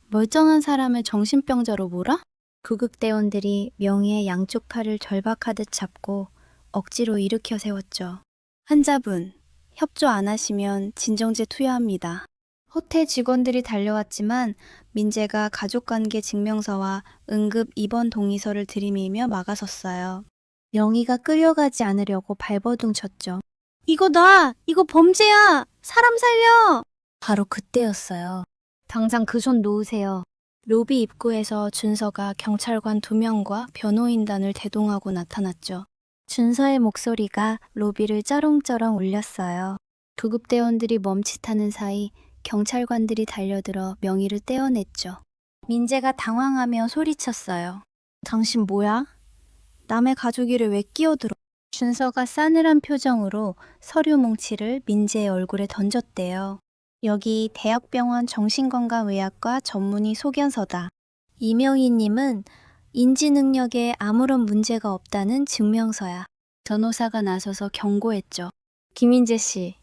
멀쩡한 사람을 정신병자로 몰아? 구급대원들이 명희의 양쪽 팔을 절박하듯 잡고 억지로 일으켜 세웠죠. 환자분, 협조 안 하시면 진정제 투여합니다. 호텔 직원들이 달려왔지만 민재가 가족관계 증명서와 응급 입원 동의서를 들이밀며 막아섰어요. 명희가 끌려가지 않으려고 발버둥 쳤죠. 이거 놔! 이거 범죄야! 사람 살려! 바로 그때였어요. 당장 그 손 놓으세요. 로비 입구에서 준서가 경찰관 2명과 변호인단을 대동하고 나타났죠. 준서의 목소리가 로비를 쩌렁쩌렁 울렸어요. 구급대원들이 멈칫하는 사이 경찰관들이 달려들어 명희를 떼어냈죠. 민재가 당황하며 소리쳤어요. 당신 뭐야? 남의 가족이를 왜 끼어들어? 준서가 싸늘한 표정으로 서류 뭉치를 민재의 얼굴에 던졌대요. 여기 대학병원 정신건강의학과 전문의 소견서다. 이명희님은 인지능력에 아무런 문제가 없다는 증명서야. 변호사가 나서서 경고했죠. 김인재 씨,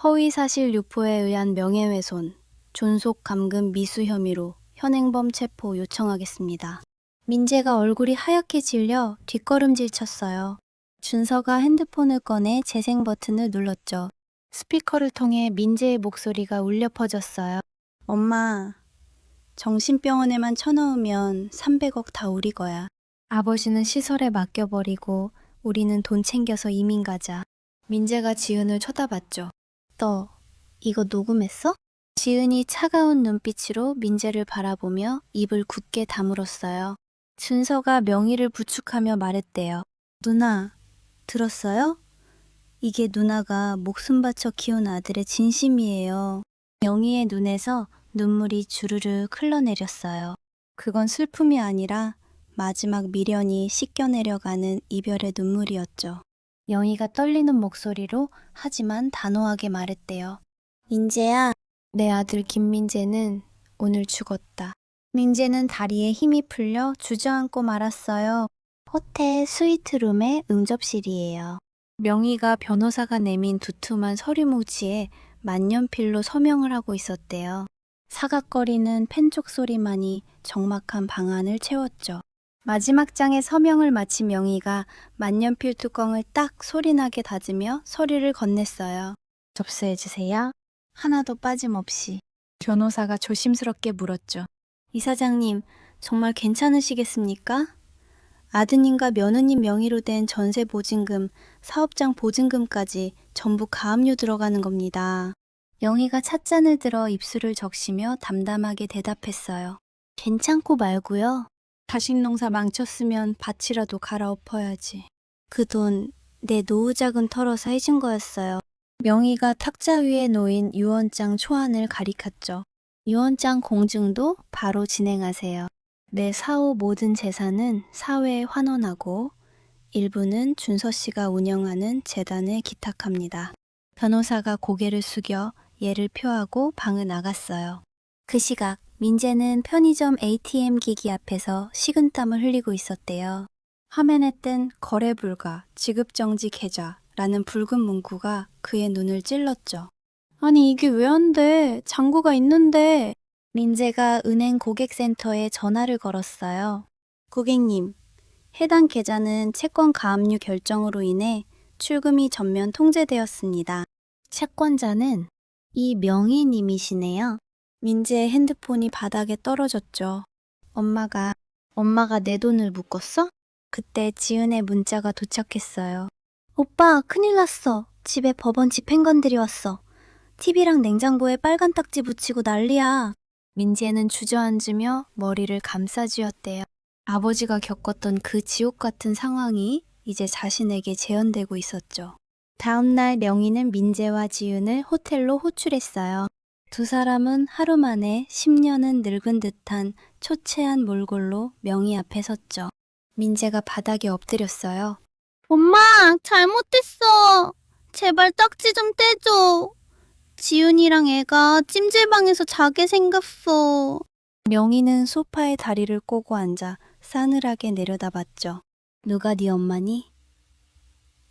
허위사실 유포에 의한 명예훼손, 존속 감금 미수 혐의로 현행범 체포 요청하겠습니다. 민재가 얼굴이 하얗게 질려 뒷걸음질 쳤어요. 준서가 핸드폰을 꺼내 재생 버튼을 눌렀죠. 스피커를 통해 민재의 목소리가 울려 퍼졌어요. 엄마, 정신병원에만 쳐넣으면 300억 다 우리 거야. 아버지는 시설에 맡겨버리고 우리는 돈 챙겨서 이민 가자. 민재가 지은을 쳐다봤죠. 너 이거 녹음했어? 지은이 차가운 눈빛으로 민재를 바라보며 입을 굳게 다물었어요. 준서가 명희를 부축하며 말했대요. 누나, 들었어요? 이게 누나가 목숨 바쳐 키운 아들의 진심이에요. 명희의 눈에서 눈물이 주르륵 흘러내렸어요. 그건 슬픔이 아니라 마지막 미련이 씻겨내려가는 이별의 눈물이었죠. 명희가 떨리는 목소리로 하지만 단호하게 말했대요. 민재야, 내 아들 김민재는 오늘 죽었다. 민재는 다리에 힘이 풀려 주저앉고 말았어요. 호텔 스위트룸의 응접실이에요. 명희가 변호사가 내민 두툼한 서류 뭉치에 만년필로 서명을 하고 있었대요. 사각거리는 펜쪽 소리만이 적막한 방안을 채웠죠. 마지막 장의 서명을 마친 명희가 만년필 뚜껑을 딱 소리나게 닫으며 서류를 건넸어요. 접수해주세요. 하나도 빠짐없이. 변호사가 조심스럽게 물었죠. 이사장님, 정말 괜찮으시겠습니까? 아드님과 며느님 명의로 된 전세 보증금, 사업장 보증금까지 전부 가압류 들어가는 겁니다. 명희가 찻잔을 들어 입술을 적시며 담담하게 대답했어요. 괜찮고 말고요. 자식 농사 망쳤으면 밭이라도 갈아엎어야지. 그 돈 내 노후자금 털어서 해준 거였어요. 명희가 탁자 위에 놓인 유언장 초안을 가리켰죠. 유언장 공증도 바로 진행하세요. 내 사후 모든 재산은 사회에 환원하고 일부는 준서 씨가 운영하는 재단에 기탁합니다. 변호사가 고개를 숙여 예를 표하고 방을 나갔어요. 그 시각 민재는 편의점 ATM 기기 앞에서 식은땀을 흘리고 있었대요. 화면에 뜬 거래 불가, 지급정지 계좌라는 붉은 문구가 그의 눈을 찔렀죠. 아니 이게 왜 안 돼? 잔고가 있는데. 민재가 은행 고객센터에 전화를 걸었어요. 고객님, 해당 계좌는 채권 가압류 결정으로 인해 출금이 전면 통제되었습니다. 채권자는 이 명희님이시네요. 민재의 핸드폰이 바닥에 떨어졌죠. 엄마가 내 돈을 묶었어? 그때 지은의 문자가 도착했어요. 오빠, 큰일 났어. 집에 법원 집행관들이 왔어. TV랑 냉장고에 빨간 딱지 붙이고 난리야. 민재는 주저앉으며 머리를 감싸쥐었대요. 아버지가 겪었던 그 지옥 같은 상황이 이제 자신에게 재현되고 있었죠. 다음날 명희는 민재와 지은을 호텔로 호출했어요. 두 사람은 하루 만에 10년은 늙은 듯한 초췌한 몰골로 명희 앞에 섰죠. 민재가 바닥에 엎드렸어요. 엄마, 잘못했어. 제발 딱지 좀 떼줘. 지은이랑 애가 찜질방에서 자게 생겼어. 명희는 소파에 다리를 꼬고 앉아 싸늘하게 내려다봤죠. 누가 네 엄마니?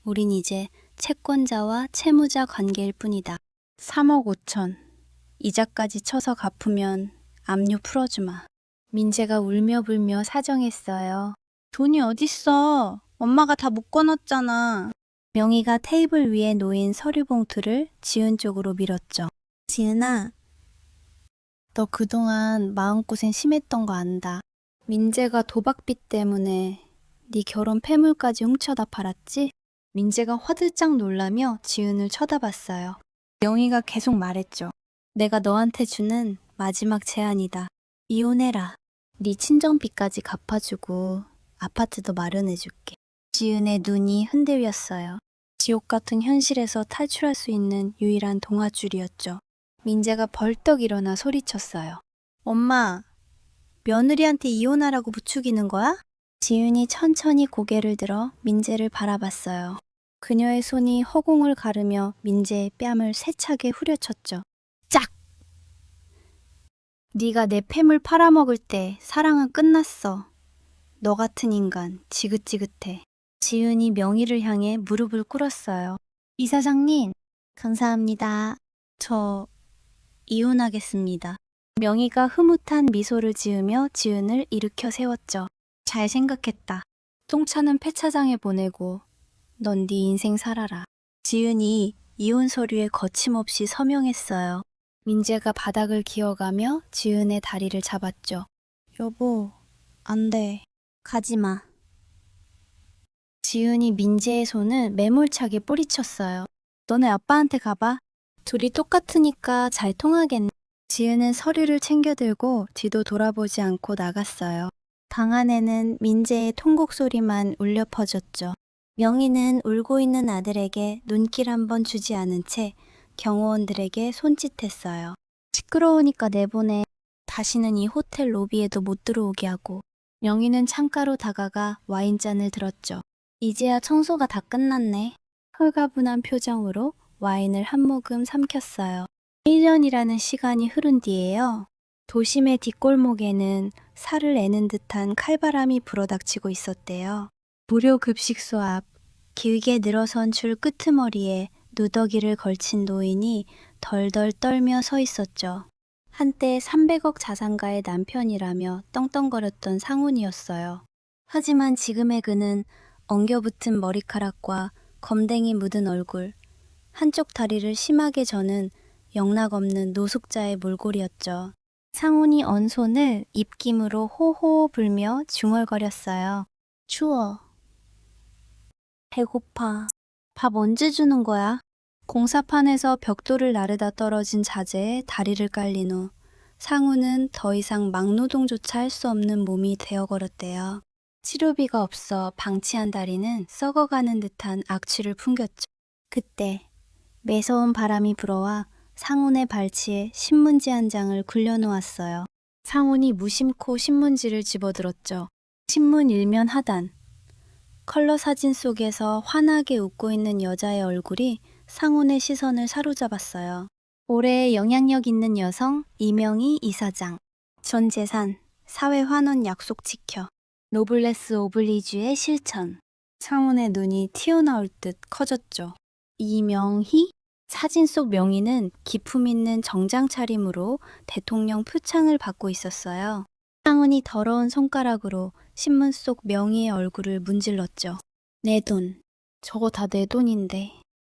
우린 이제 채권자와 채무자 관계일 뿐이다. 3억 5천. 이자까지 쳐서 갚으면 압류 풀어주마. 민재가 울며 불며 사정했어요. 돈이 어딨어. 엄마가 다 묶어놨잖아. 명희가 테이블 위에 놓인 서류 봉투를 지은 쪽으로 밀었죠. 지은아, 너 그동안 마음고생 심했던 거 안다. 민재가 도박빚 때문에 네 결혼 폐물까지 훔쳐다 팔았지? 민재가 화들짝 놀라며 지은을 쳐다봤어요. 명희가 계속 말했죠. 내가 너한테 주는 마지막 제안이다. 이혼해라. 네 친정빚까지 갚아주고 아파트도 마련해줄게. 지은의 눈이 흔들렸어요. 지옥 같은 현실에서 탈출할 수 있는 유일한 동아줄이었죠. 민재가 벌떡 일어나 소리쳤어요. 엄마, 며느리한테 이혼하라고 부추기는 거야? 지은이 천천히 고개를 들어 민재를 바라봤어요. 그녀의 손이 허공을 가르며 민재의 뺨을 세차게 후려쳤죠. 짝! 네가 내 폐물 팔아먹을 때 사랑은 끝났어. 너 같은 인간 지긋지긋해. 지은이 명희를 향해 무릎을 꿇었어요. 이사장님, 감사합니다. 저 이혼하겠습니다. 명희가 흐뭇한 미소를 지으며 지은을 일으켜 세웠죠. 잘 생각했다. 똥차는 폐차장에 보내고 넌 네 인생 살아라. 지은이 이혼 서류에 거침없이 서명했어요. 민재가 바닥을 기어가며 지은의 다리를 잡았죠. 여보, 안 돼. 가지마. 지은이 민재의 손을 매몰차게 뿌리쳤어요. 너네 아빠한테 가봐. 둘이 똑같으니까 잘 통하겠네. 지은은 서류를 챙겨들고 뒤도 돌아보지 않고 나갔어요. 방 안에는 민재의 통곡 소리만 울려 퍼졌죠. 명희는 울고 있는 아들에게 눈길 한번 주지 않은 채 경호원들에게 손짓했어요. 시끄러우니까 내보내. 다시는 이 호텔 로비에도 못 들어오게 하고. 명희는 창가로 다가가 와인잔을 들었죠. 이제야 청소가 다 끝났네. 홀가분한 표정으로 와인을 한 모금 삼켰어요. 1년이라는 시간이 흐른 뒤에요. 도심의 뒷골목에는 살을 애는 듯한 칼바람이 불어닥치고 있었대요. 무료 급식소 앞 길게 늘어선 줄 끄트머리에 누더기를 걸친 노인이 덜덜 떨며 서 있었죠. 한때 300억 자산가의 남편이라며 떵떵거렸던 상훈이었어요. 하지만 지금의 그는 엉겨붙은 머리카락과 검댕이 묻은 얼굴, 한쪽 다리를 심하게 저는 영락없는 노숙자의 몰골이었죠. 상훈이 언 손을 입김으로 호호 불며 중얼거렸어요. 추워. 배고파. 밥 언제 주는 거야? 공사판에서 벽돌을 나르다 떨어진 자재에 다리를 깔린 후 상우는 더 이상 막노동조차 할 수 없는 몸이 되어버렸대요. 치료비가 없어 방치한 다리는 썩어가는 듯한 악취를 풍겼죠. 그때 매서운 바람이 불어와 상훈의 발치에 신문지 한 장을 굴려놓았어요. 상훈이 무심코 신문지를 집어들었죠. 신문 일면 하단. 컬러 사진 속에서 환하게 웃고 있는 여자의 얼굴이 상훈의 시선을 사로잡았어요. 올해의 영향력 있는 여성 이명희 이사장. 전 재산, 사회 환원 약속 지켜. 노블레스 오블리주의 실천. 상훈의 눈이 튀어나올 듯 커졌죠. 이명희? 사진 속 명희는 기품 있는 정장 차림으로 대통령 표창을 받고 있었어요. 상훈이 더러운 손가락으로 신문 속 명희의 얼굴을 문질렀죠. 내 돈. 저거 다 내 돈인데.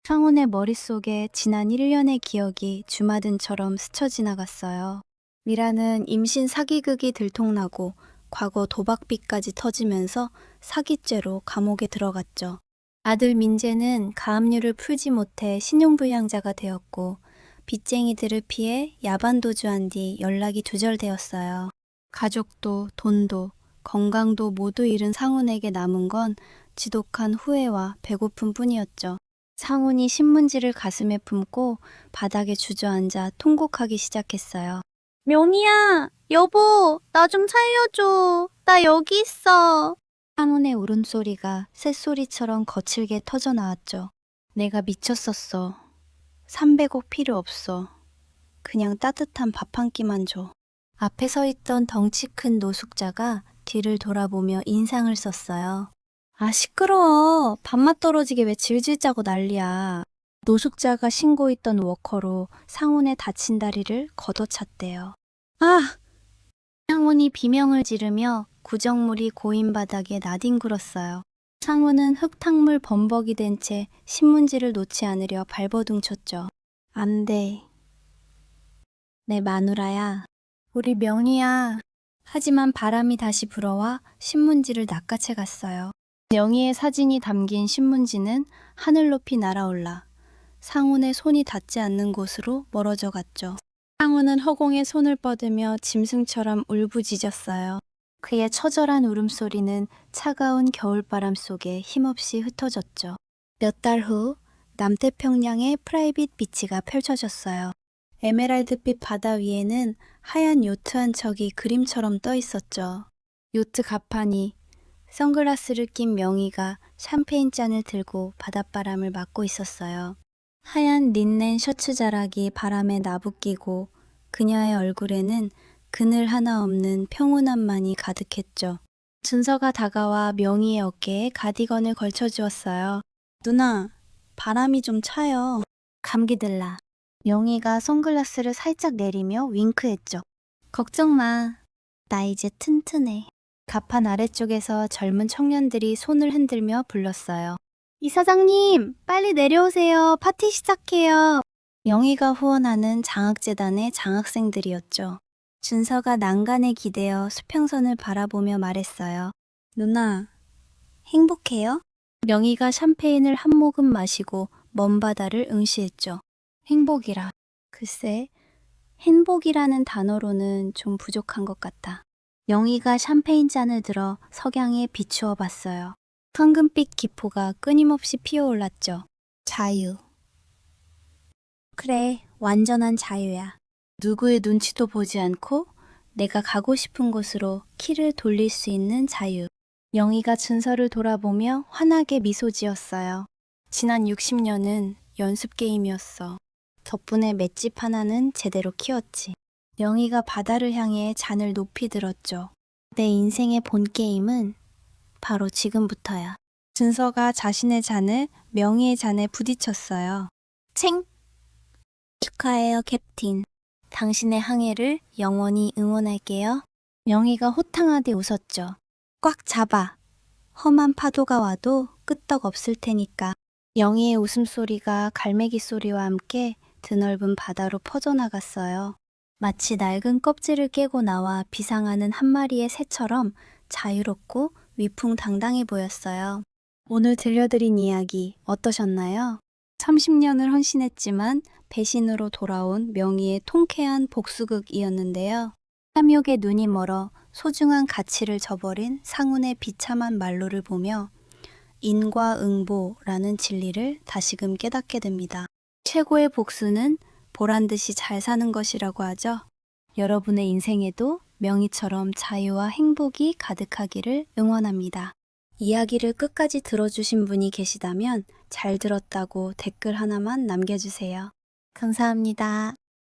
상훈의 머릿속에 지난 1년의 기억이 주마등처럼 스쳐 지나갔어요. 미라는 임신 사기극이 들통나고 과거 도박빚까지 터지면서 사기죄로 감옥에 들어갔죠. 아들 민재는 가압류를 풀지 못해 신용불량자가 되었고 빚쟁이들을 피해 야반도주한 뒤 연락이 두절되었어요. 가족도 돈도 건강도 모두 잃은 상훈에게 남은 건 지독한 후회와 배고픔 뿐이었죠. 상훈이 신문지를 가슴에 품고 바닥에 주저앉아 통곡하기 시작했어요. 명희야, 여보, 나 좀 살려줘. 나 여기 있어. 상훈의 울음소리가 쇳소리처럼 거칠게 터져나왔죠. 내가 미쳤었어. 300억 필요 없어. 그냥 따뜻한 밥 한 끼만 줘. 앞에 서 있던 덩치 큰 노숙자가 뒤를 돌아보며 인상을 썼어요. 아, 시끄러워. 밥맛 떨어지게 왜 질질 짜고 난리야. 노숙자가 신고 있던 워커로 상훈의 다친 다리를 걷어찼대요. 아! 상훈이 비명을 지르며 구정물이 고인 바닥에 나뒹굴었어요. 상훈은 흙탕물 범벅이 된 채 신문지를 놓지 않으려 발버둥쳤죠. 안 돼. 내 마누라야. 우리 명희야. 하지만 바람이 다시 불어와 신문지를 낚아채 갔어요. 명희의 사진이 담긴 신문지는 하늘 높이 날아올라 상훈의 손이 닿지 않는 곳으로 멀어져 갔죠. 상훈은 허공에 손을 뻗으며 짐승처럼 울부짖었어요. 그의 처절한 울음소리는 차가운 겨울바람 속에 힘없이 흩어졌죠. 몇 달 후 남태평양의 프라이빗 비치가 펼쳐졌어요. 에메랄드빛 바다 위에는 하얀 요트 한 척이 그림처럼 떠 있었죠. 요트 갑판이 선글라스를 낀 명희가 샴페인 잔을 들고 바닷바람을 맞고 있었어요. 하얀 린넨 셔츠 자락이 바람에 나부끼고 그녀의 얼굴에는 그늘 하나 없는 평온함만이 가득했죠. 준서가 다가와 명희의 어깨에 가디건을 걸쳐주었어요. 누나, 바람이 좀 차요. 감기 들라. 명희가 선글라스를 살짝 내리며 윙크했죠. 걱정 마. 나 이제 튼튼해. 갑판 아래쪽에서 젊은 청년들이 손을 흔들며 불렀어요. 이사장님, 빨리 내려오세요. 파티 시작해요. 명희가 후원하는 장학재단의 장학생들이었죠. 준서가 난간에 기대어 수평선을 바라보며 말했어요. 누나, 행복해요? 명희가 샴페인을 한 모금 마시고 먼 바다를 응시했죠. 행복이라. 글쎄, 행복이라는 단어로는 좀 부족한 것 같다. 명희가 샴페인 잔을 들어 석양에 비추어 봤어요. 황금빛 기포가 끊임없이 피어올랐죠. 자유. 그래, 완전한 자유야. 누구의 눈치도 보지 않고 내가 가고 싶은 곳으로 키를 돌릴 수 있는 자유. 명희가 준서를 돌아보며 환하게 미소 지었어요. 지난 60년은 연습 게임이었어. 덕분에 맷집 하나는 제대로 키웠지. 명희가 바다를 향해 잔을 높이 들었죠. 내 인생의 본 게임은 바로 지금부터야. 준서가 자신의 잔을 명희의 잔에 부딪혔어요. 챙! 축하해요, 캡틴. 당신의 항해를 영원히 응원할게요. 명희가 호탕하게 웃었죠. 꽉 잡아. 험한 파도가 와도 끄떡 없을 테니까. 명희의 웃음소리가 갈매기 소리와 함께 드넓은 바다로 퍼져나갔어요. 마치 낡은 껍질을 깨고 나와 비상하는 한 마리의 새처럼 자유롭고 위풍당당해 보였어요. 오늘 들려드린 이야기 어떠셨나요? 30년을 헌신했지만 배신으로 돌아온 명희의 통쾌한 복수극이었는데요. 탐욕에 눈이 멀어 소중한 가치를 저버린 상훈의 비참한 말로를 보며 인과응보라는 진리를 다시금 깨닫게 됩니다. 최고의 복수는 보란듯이 잘 사는 것이라고 하죠. 여러분의 인생에도 명희처럼 자유와 행복이 가득하기를 응원합니다. 이야기를 끝까지 들어주신 분이 계시다면 잘 들었다고 댓글 하나만 남겨주세요. 감사합니다.